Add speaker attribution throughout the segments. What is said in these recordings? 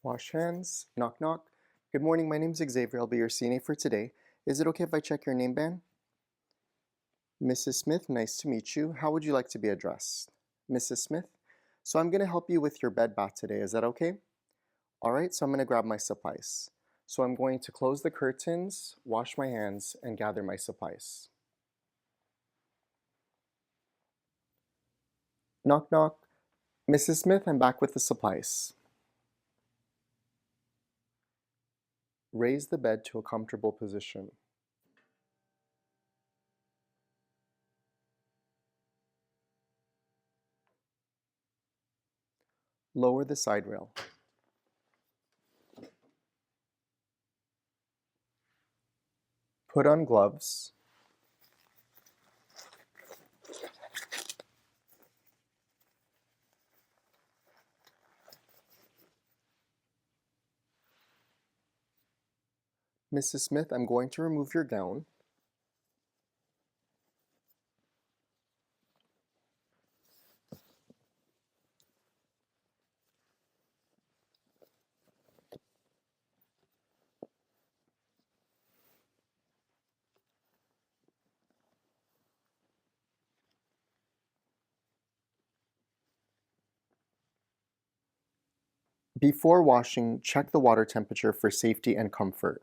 Speaker 1: Wash hands. Knock knock. Good morning, my name is Xavier. I'll be your CNA for today. Is it okay if I check your name band? Mrs. Smith, nice to meet you. How would you like to be addressed? Mrs. Smith? So I'm going to help you with your bed bath today. Is that okay? Alright, so I'm going to grab my supplies. So I'm going to close the curtains, wash my hands, and gather my supplies. Knock knock. Mrs. Smith, I'm back with the supplies. Raise the bed to a comfortable position. Lower the side rail. Put on gloves. Mrs. Smith, I'm going to remove your gown. Before washing, check the water temperature for safety and comfort.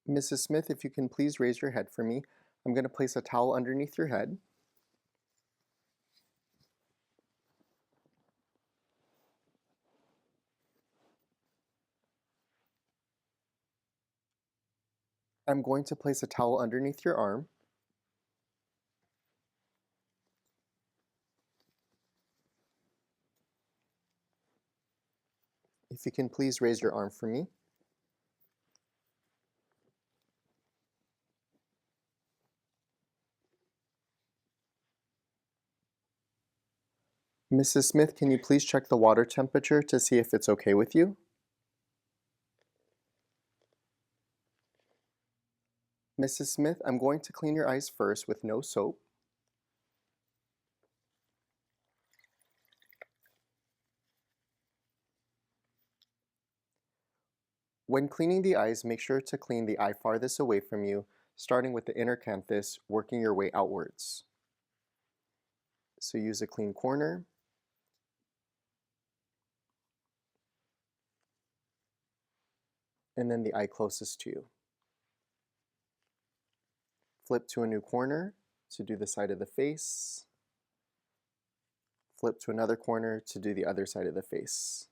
Speaker 1: Mrs. Smith, if you can please raise your head for me. I'm going to place a towel underneath your head. I'm going to place a towel underneath your arm. If you can please raise your arm for me. Mrs. Smith, can you please check the water temperature to see if it's okay with you? Mrs. Smith, I'm going to clean your eyes first with no soap. When cleaning the eyes, make sure to clean the eye farthest away from you, starting with the inner canthus, working your way outwards. So use a clean corner. And then the eye closest to you. Flip to a new corner to do the side of the face. Flip to another corner to do the other side of the face.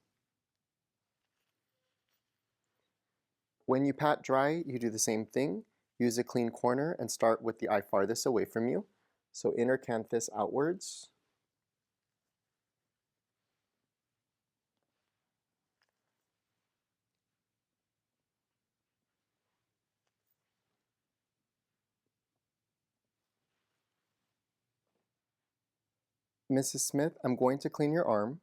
Speaker 1: When you pat dry, you do the same thing. Use a clean corner and start with the eye farthest away from you. So inner canthus outwards. Mrs. Smith, I'm going to clean your arm.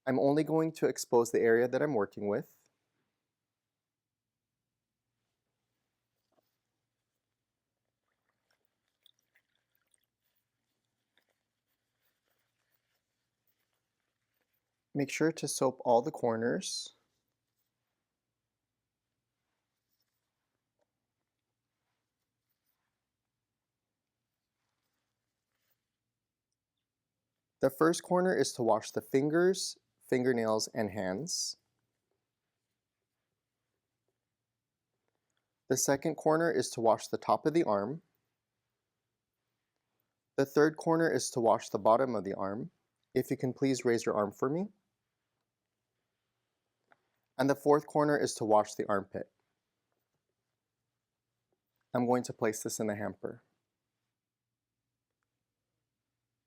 Speaker 1: I'm only going to expose the area that I'm working with. Make sure to soap all the corners. The first corner is to wash the fingers, fingernails, and hands. The second corner is to wash the top of the arm. The third corner is to wash the bottom of the arm. If you can please raise your arm for me. And the fourth corner is to wash the armpit. I'm going to place this in the hamper.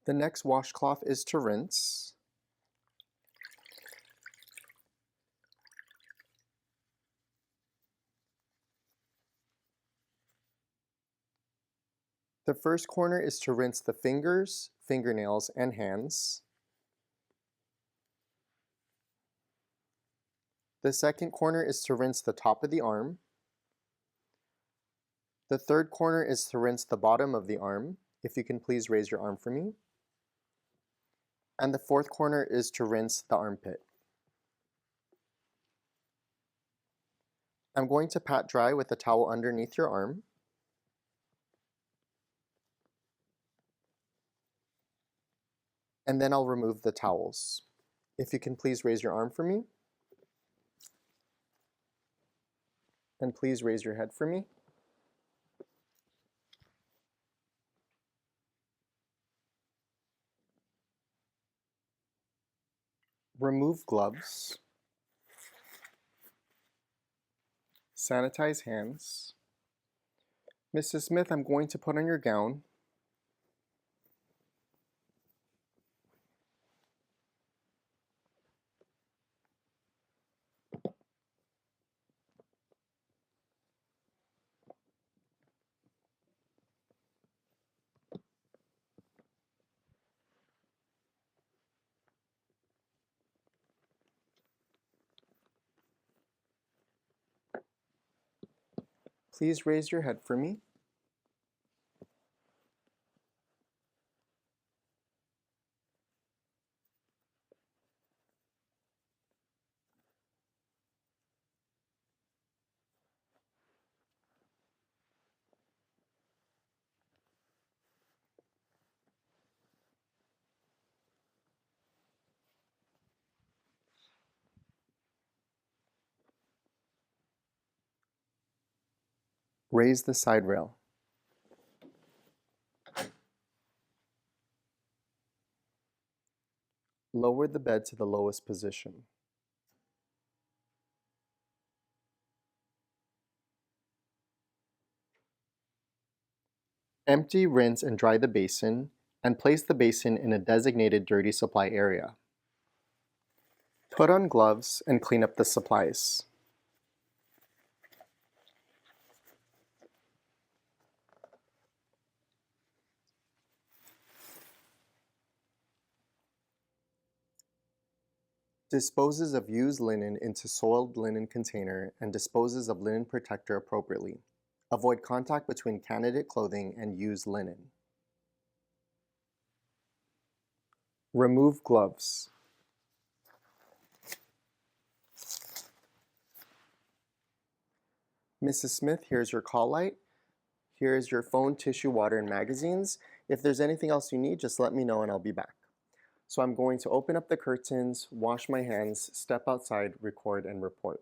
Speaker 1: The next washcloth is to rinse. The first corner is to rinse the fingers, fingernails, and hands. The second corner is to rinse the top of the arm. The third corner is to rinse the bottom of the arm. If you can please raise your arm for me. And the fourth corner is to rinse the armpit. I'm going to pat dry with a towel underneath your arm. And then I'll remove the towels. If you can please raise your arm for me. And please raise your head for me. Remove gloves. Sanitize hands. Mrs. Smith, I'm going to put on your gown. Please raise your head for me. Raise the side rail. Lower the bed to the lowest position. Empty, rinse, and dry the basin, and place the basin in a designated dirty supply area. Put on gloves and clean up the supplies. Disposes of used linen into soiled linen container and disposes of linen protector appropriately. Avoid contact between candidate clothing and used linen. Remove gloves. Mrs. Smith, here's your call light. Here's your phone, tissue, water, and magazines. If there's anything else you need, just let me know and I'll be back. So I'm going to open up the curtains, wash my hands, step outside, record, and report.